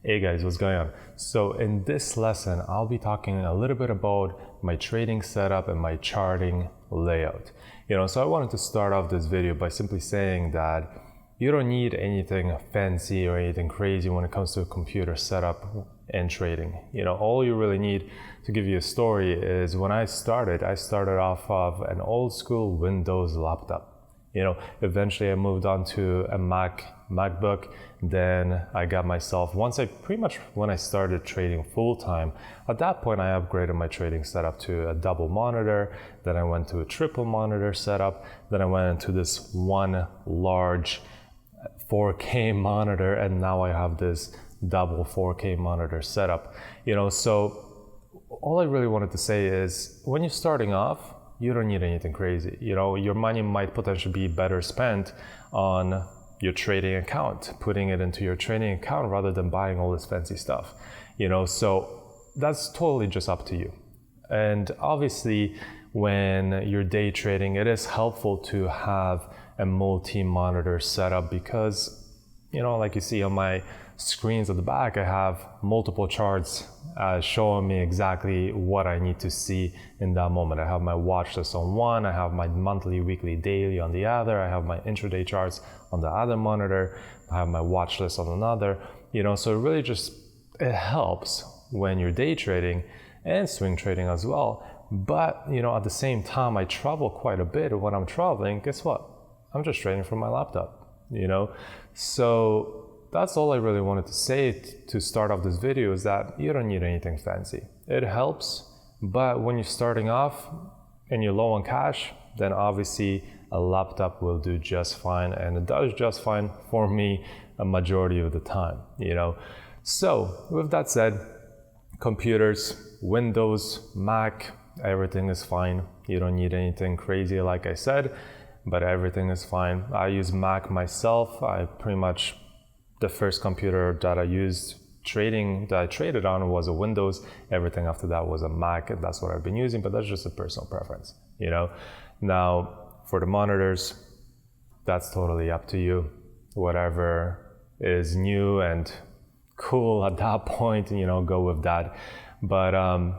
Hey guys, what's going on? So in this lesson, I'll be talking a little bit about my trading setup and my charting layout. So I wanted to start off this video by simply saying that you don't need anything fancy or anything crazy when it comes to a computer setup and trading. All you really need, to give you a story, is when I started off of an old school Windows laptop. Eventually I moved on to a MacBook. Then I got myself, when I started trading full time, at that point I upgraded my trading setup to a double monitor. Then I went to a triple monitor setup. Then I went into this one large 4K monitor, and now I have this double 4K monitor setup. So all I really wanted to say is, when you're starting off, you don't need anything crazy. Your money might potentially be better spent on your trading account, putting it into your trading account rather than buying all this fancy stuff. So that's totally just up to you. And obviously, when you're day trading, it is helpful to have a multi-monitor setup because, like you see on my screens at the back, I have multiple charts showing me exactly what I need to see in that moment. I have my watch list on one, I have my monthly, weekly, daily on the other, I have my intraday charts on the other monitor, I have my watch list on another, so it really it helps when you're day trading and swing trading as well. But, at the same time, I travel quite a bit. When I'm traveling, guess what? I'm just trading from my laptop, So that's all I really wanted to say to start off this video, is that you don't need anything fancy. It helps, but when you're starting off and you're low on cash, then obviously a laptop will do just fine, and it does just fine for me a majority of the time, So with that said, computers, Windows, Mac, everything is fine. You don't need anything crazy, like I said, but everything is fine. I use Mac myself. The first computer that I traded on was a Windows. Everything after that was a Mac, and that's what I've been using, but that's just a personal preference, Now, for the monitors, that's totally up to you. Whatever is new and cool at that point, go with that. But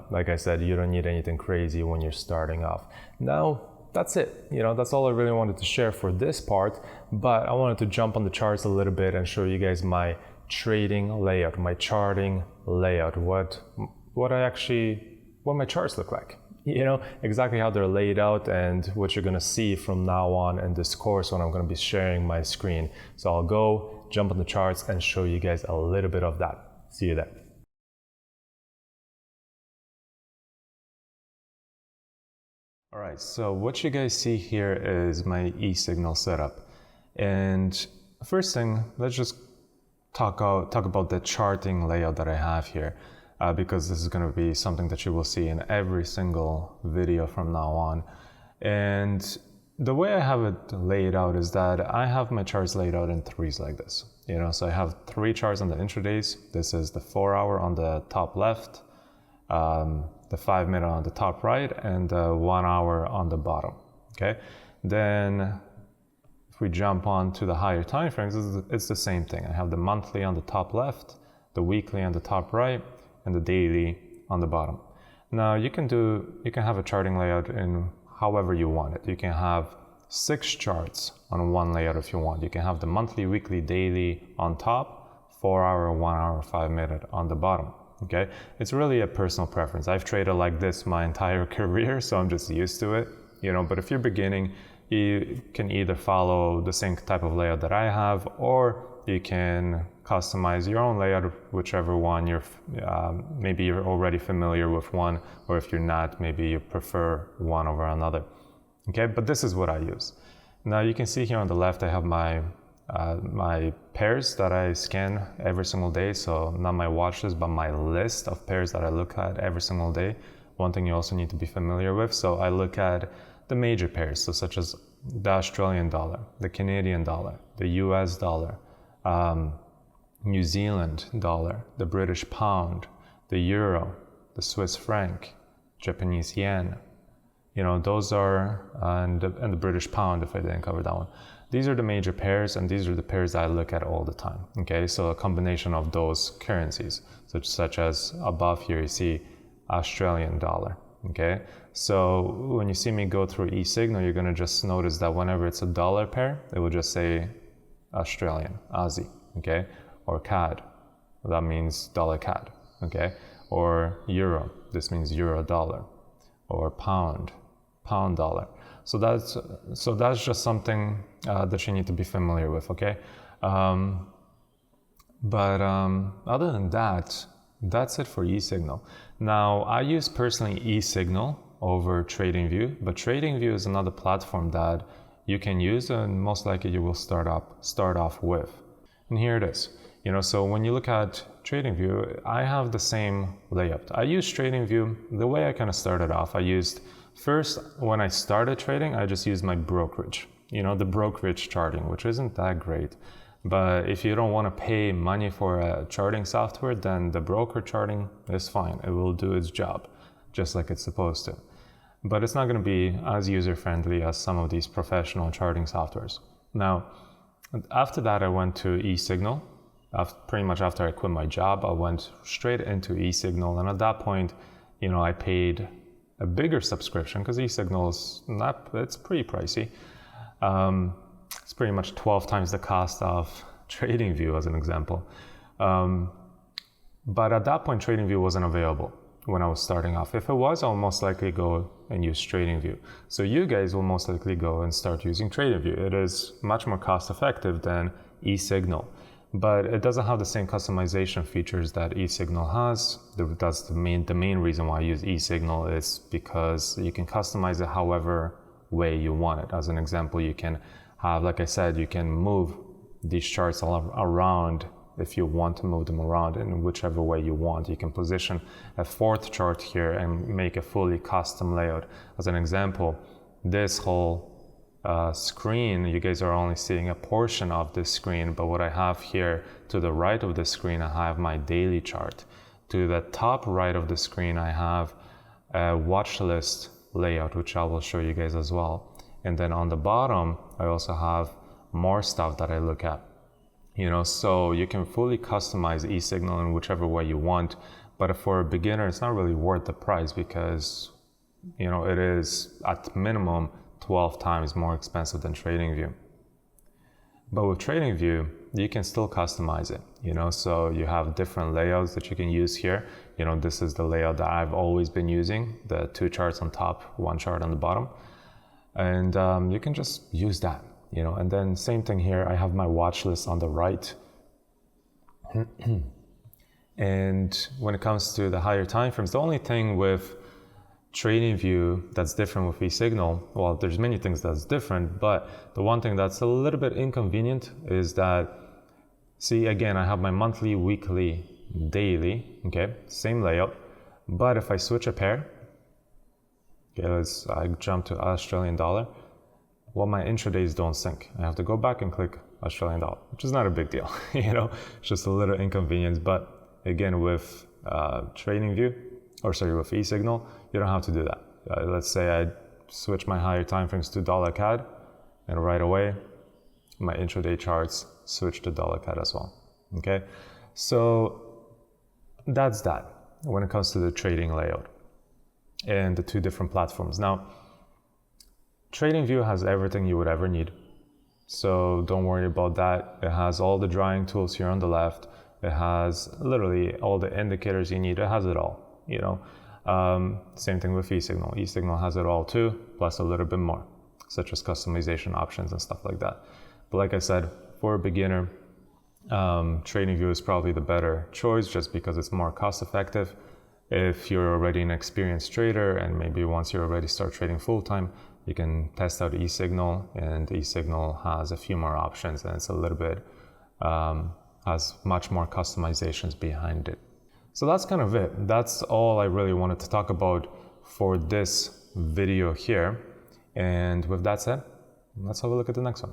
like I said, you don't need anything crazy when you're starting off. Now, that's it. That's all I really wanted to share for this part. But I wanted to jump on the charts a little bit and show you guys my trading layout, my charting layout, what my charts look like. Exactly how they're laid out and what you're gonna see from now on in this course when I'm gonna be sharing my screen. So I'll go jump on the charts and show you guys a little bit of that. See you then. All right, so what you guys see here is my e-signal setup. And first thing, let's just talk about the charting layout that I have here, because this is going to be something that you will see in every single video from now on. And the way I have it laid out is that I have my charts laid out in threes like this. So I have 3 charts on the intradays. This is the 4-hour on the top left, the 5-minute on the top right, and the 1-hour on the bottom. Okay, then if we jump on to the higher time frames, it's the same thing. I have the monthly on the top left, the weekly on the top right, and the daily on the bottom. Now you can have a charting layout in however you want it. You can have 6 charts on one layout if you want. You can have the monthly, weekly, daily on top, 4-hour, 1-hour, 5-minute on the bottom. Okay, it's really a personal preference. I've traded like this my entire career, so I'm just used to it. But if you're beginning, you can either follow the same type of layout that I have, or you can customize your own layout, whichever one maybe you're already familiar with one, or if you're not, maybe you prefer one over another. Okay, but this is what I use. Now you can see here on the left, I have my pairs that I scan every single day. So not my watch list, but my list of pairs that I look at every single day. One thing you also need to be familiar with. So I look at the major pairs, so such as the Australian dollar, the Canadian dollar, the US dollar, New Zealand dollar, the British pound, the euro, the Swiss franc, Japanese yen, those are, and the British pound, if I didn't cover that one. These are the major pairs, and these are the pairs that I look at all the time, okay? So a combination of those currencies, such as above here, you see Australian dollar, okay? So when you see me go through e-signal, you're gonna just notice that whenever it's a dollar pair, it will just say Australian, Aussie, okay? Or CAD, that means dollar CAD, okay? Or euro, this means euro dollar. Or pound dollar. So that's just something that you need to be familiar with, okay? But other than that, that's it for eSignal. Now, I use personally eSignal over TradingView, but TradingView is another platform that you can use, and most likely you will start off with. And here it is. So when you look at TradingView, I have the same layout. I use TradingView, the way I kind of started off, first, when I started trading, I just used my brokerage, the brokerage charting, which isn't that great. But if you don't want to pay money for a charting software, then the broker charting is fine. It will do its job, just like it's supposed to. But it's not going to be as user-friendly as some of these professional charting softwares. Now, after that, I went to eSignal. Pretty much after I quit my job, I went straight into eSignal. And at that point, I paid a bigger subscription because eSignal it's pretty pricey. It's pretty much 12 times the cost of TradingView, as an example. But at that point, TradingView wasn't available when I was starting off. If it was, I'll most likely go and use TradingView. So you guys will most likely go and start using TradingView. It is much more cost effective than eSignal. But it doesn't have the same customization features that eSignal has. That's the main reason why I use eSignal is because you can customize it however way you want it. As an example, you can have, like I said, you can move these charts all around if you want to move them around in whichever way you want. You can position a fourth chart here and make a fully custom layout. As an example, this whole screen, you guys are only seeing a portion of this screen, but what I have here to the right of the screen, I have my daily chart. To the top right of the screen, I have a watch list layout, which I will show you guys as well. And then on the bottom, I also have more stuff that I look at. So you can fully customize eSignal in whichever way you want, but for a beginner, it's not really worth the price because, it is at minimum 12 times more expensive than TradingView. But with TradingView, you can still customize it, so you have different layouts that you can use here. This is the layout that I've always been using, the 2 charts on top, 1 chart on the bottom. And you can just use that, and then same thing here. I have my watch list on the right. And when it comes to the higher time frames, the only thing with TradingView that's different with eSignal, well, there's many things that's different, but the one thing that's a little bit inconvenient is that, see, again, I have my monthly, weekly, daily, okay, same layout, but if I switch a pair, okay, I jump to Australian dollar, well, my intradays don't sync. I have to go back and click Australian dollar, which is not a big deal, it's just a little inconvenience. But again, with TradingView, with eSignal, you don't have to do that. Let's say I switch my higher time frames to dollar CAD, and right away, my intraday charts switch to dollar CAD as well. Okay, so that's that when it comes to the trading layout and the 2 different platforms. Now, TradingView has everything you would ever need, so don't worry about that. It has all the drawing tools here on the left. It has literally all the indicators you need. It has it all. Same thing with eSignal. eSignal has it all too, plus a little bit more, such as customization options and stuff like that. But like I said, for a beginner, TradingView is probably the better choice just because it's more cost effective. If you're already an experienced trader and maybe once you already start trading full time, you can test out eSignal, and eSignal has a few more options and it's a little bit, has much more customizations behind it. So that's kind of it. That's all I really wanted to talk about for this video here. And with that said, let's have a look at the next one.